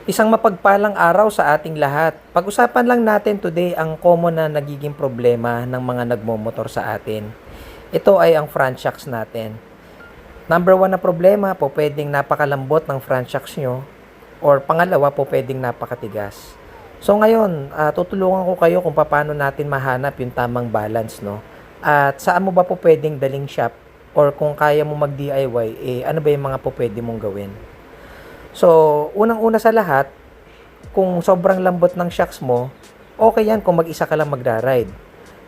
Isang mapagpalang araw sa ating lahat. Pag-usapan lang natin today ang common na nagiging problema ng mga nagmomotor sa atin. Ito ay ang front shocks natin. Number one na problema po pwedeng napakalambot ng front shocks nyo or pangalawa po pwedeng napakatigas. So ngayon, tutulungan ko kayo kung paano natin mahanap yung tamang balance, no? At saan mo ba po pwedeng daling shop or kung kaya mo mag-DIY, ano ba yung mga po pwede mong gawin? So, unang-una sa lahat, kung sobrang lambot ng shocks mo, okay yan kung mag-isa ka lang magra-ride.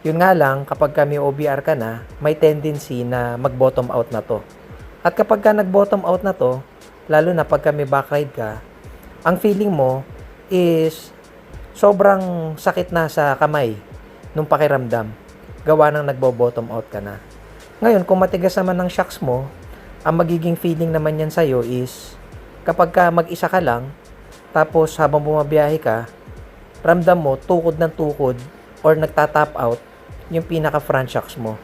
Yun nga lang, kapag ka may OBR ka na, may tendency na mag-bottom out na to. At kapag ka nag-bottom out na to, lalo na pagka may backride ka, ang feeling mo is sobrang sakit na sa kamay nung pakiramdam. Gawa ng nagbo-bottom out ka na. Ngayon, kung matigas naman ng shocks mo, ang magiging feeling naman yan sa'yo is kapag ka mag-isa ka lang, tapos habang bumabiyahe ka, ramdam mo tukod ng tukod or nagta-tap out yung pinaka front shocks mo.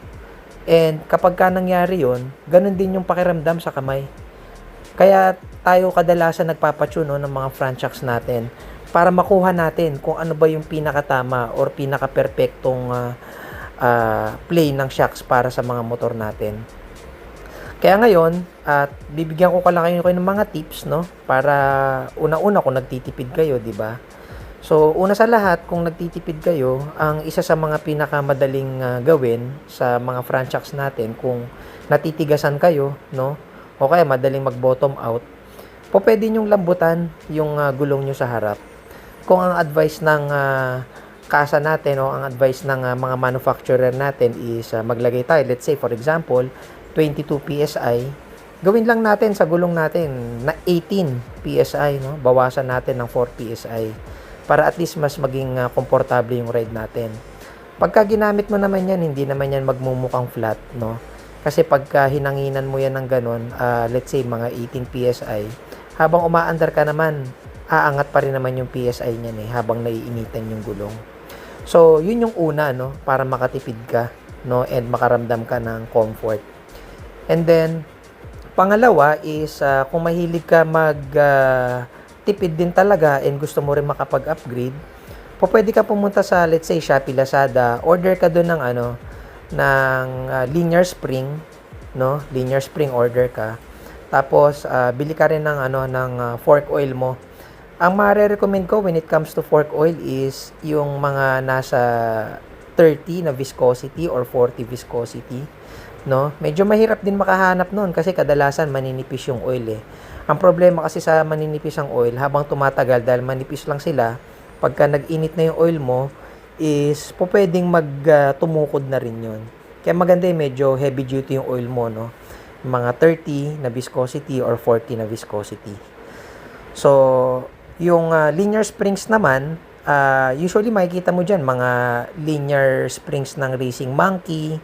And kapag ka nangyari yun, ganun din yung pakiramdam sa kamay. Kaya tayo kadalasan nagpapatune ng mga front shocks natin para makuha natin kung ano ba yung pinakatama or pinaka-perfectong play ng shocks para sa mga motor natin. Kaya ngayon, at bibigyan ko lang kayo ng mga tips, no? Para una-una kung nagtitipid kayo, di ba? So, una sa lahat, kung nagtitipid kayo, ang isa sa mga pinakamadaling gawin sa mga front shocks natin, kung natitigasan kayo, no? O kaya madaling mag-bottom out, po pwede nyong lambutan yung gulong nyo sa harap. Kung ang advice ng kasa natin o ang advice ng mga manufacturer natin is maglagay tayo, let's say for example, 22 PSI, gawin lang natin sa gulong natin na 18 PSI, no? Bawasan natin ng 4 PSI para at least mas maging komportable yung ride natin. Pagka ginamit mo naman yan, hindi naman yan magmumukhang flat, no? Kasi pagka hinanginan mo yan ng ganun, let's say mga 18 PSI, habang umaandar ka naman, aangat pa rin naman yung PSI niyan habang naiinitan yung gulong. So, yun yung una, no? Para makatipid ka, no? And makaramdam ka ng comfort. And then, pangalawa is kung mahilig ka tipid din talaga and gusto mo rin makapag-upgrade, pwede ka pumunta sa, let's say, Shopee, Lazada, order ka doon ng linear spring, no? Linear spring order ka. Tapos bili ka rin ng fork oil mo. Ang mare-recommend ko when it comes to fork oil is yung mga nasa 30 na viscosity or 40 viscosity. No? Medyo mahirap din makahanap noon kasi kadalasan maninipis yung oil Ang problema kasi sa maninipis ang oil, habang tumatagal dahil manipis lang sila, pagka nag-init na yung oil mo, is pwedeng tumukod na rin yun. Kaya maganda medyo heavy duty yung oil mo, no? Mga 30 na viscosity or 40 na viscosity. So, yung linear springs naman, usually makikita mo dyan, mga linear springs ng Racing Monkey,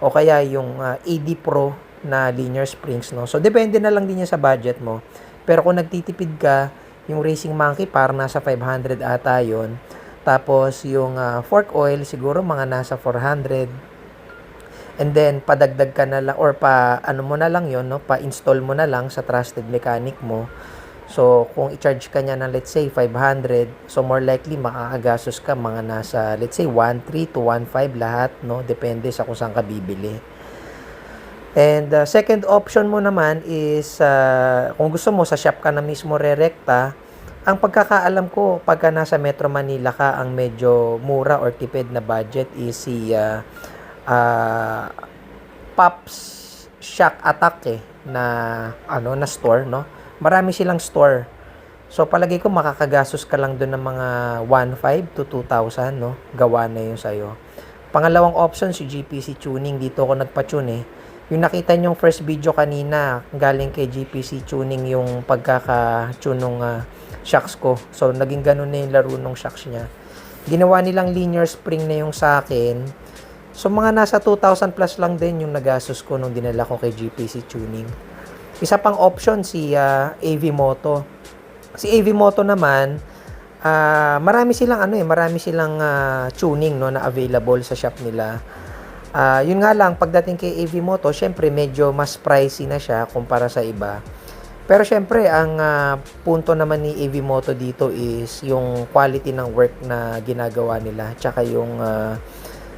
o kaya yung AD Pro na linear springs, no? So, depende na lang din yan sa budget mo. Pero kung nagtitipid ka, yung Racing Monkey parang nasa 500 ata yun. Tapos, yung fork oil, siguro mga nasa 400. And then, padagdag ka na lang, or mo na lang yun, no? Pa-install mo na lang sa trusted mechanic mo. So, kung i-charge ka niya ng, let's say, 500, so more likely, makakagastos ka mga nasa, let's say, 1.3 to 1.5 lahat, no? Depende sa kung saan ka bibili. And second option mo naman is, kung gusto mo, sa shop ka na mismo re-rekta, ang pagkakaalam ko, pagka nasa Metro Manila ka, ang medyo mura or tipid na budget is si Pops Shock Attack na store, no? Marami silang store. So palagi ko makakagastos ka lang doon ng mga 1.5 to 2,000, no? Gawa na 'yun sa iyo. Pangalawang option si GPC Tuning, dito ako nagpa-tune Yung nakita niyong first video kanina, galing kay GPC Tuning yung pagkaka-tune ng shocks ko. So naging ganun na yung laro ng shocks niya. Ginawa nilang linear spring na yung sa akin. So mga nasa 2,000 plus lang din yung nagastos ko nung dinala ko kay GPC Tuning. Isa pang option si AV Moto. Si AV Moto naman, marami silang tuning, no, na available sa shop nila. Yun nga lang, pagdating kay AV Moto, syempre medyo mas pricey na siya kumpara sa iba. Pero syempre, ang punto naman ni AV Moto dito is yung quality ng work na ginagawa nila. Tsaka yung,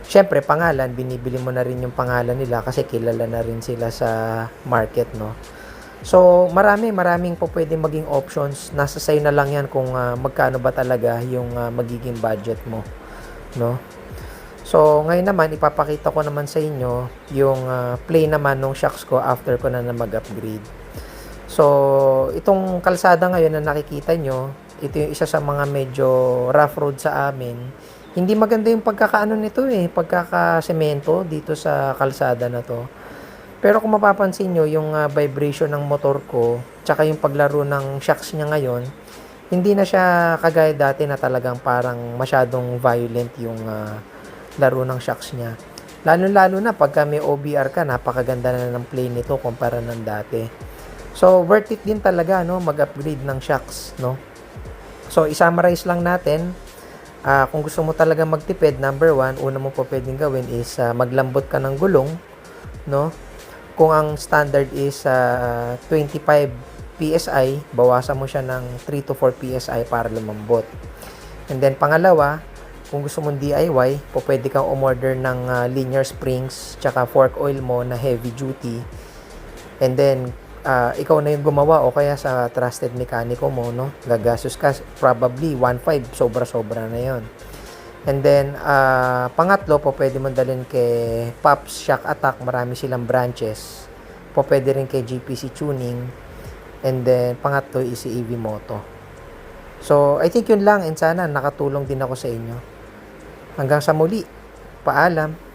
syempre, pangalan, binibili mo na rin yung pangalan nila kasi kilala na rin sila sa market, no? So, maraming po pwedeng maging options. Nasa sa'yo na lang yan kung magkano ba talaga yung magiging budget mo, no? So, ngayon naman, ipapakita ko naman sa inyo yung play naman ng shocks ko after ko na mag-upgrade. So, itong kalsada ngayon na nakikita nyo, ito yung isa sa mga medyo rough road sa amin. Hindi maganda yung pagkakaano nito pagkakasemento dito sa kalsada na to. Pero kung mapapansin nyo, yung vibration ng motor ko, tsaka yung paglaro ng shocks niya ngayon, hindi na siya kagaya dati na talagang parang masyadong violent yung laro ng shocks niya. Lalo-lalo na pagka may OBR ka, napakaganda na ng play nito kumpara ng dati. So, worth it din talaga, no, mag-upgrade ng shocks, no. So, i-summarize lang natin. Kung gusto mo talaga magtipid, number 1, una mo po pwedeng gawin is maglambot ka ng gulong, no. Kung ang standard is 25 PSI, bawasan mo siya ng 3 to 4 PSI para lumambot. And then, pangalawa, kung gusto mong DIY, po pwede kang umorder ng linear springs, tsaka fork oil mo na heavy duty. And then, ikaw na yung gumawa o kaya sa trusted mekaniko mo, no? Gagastos ka probably 1.5, sobra-sobra na yon. And then, pangatlo po pwede mo dalhin kay Pops Shock Attack, marami silang branches. Po pwede rin kay GPC Tuning. And then, pangatlo is si AV Moto. So, I think yun lang and sana nakatulong din ako sa inyo. Hanggang sa muli, paalam.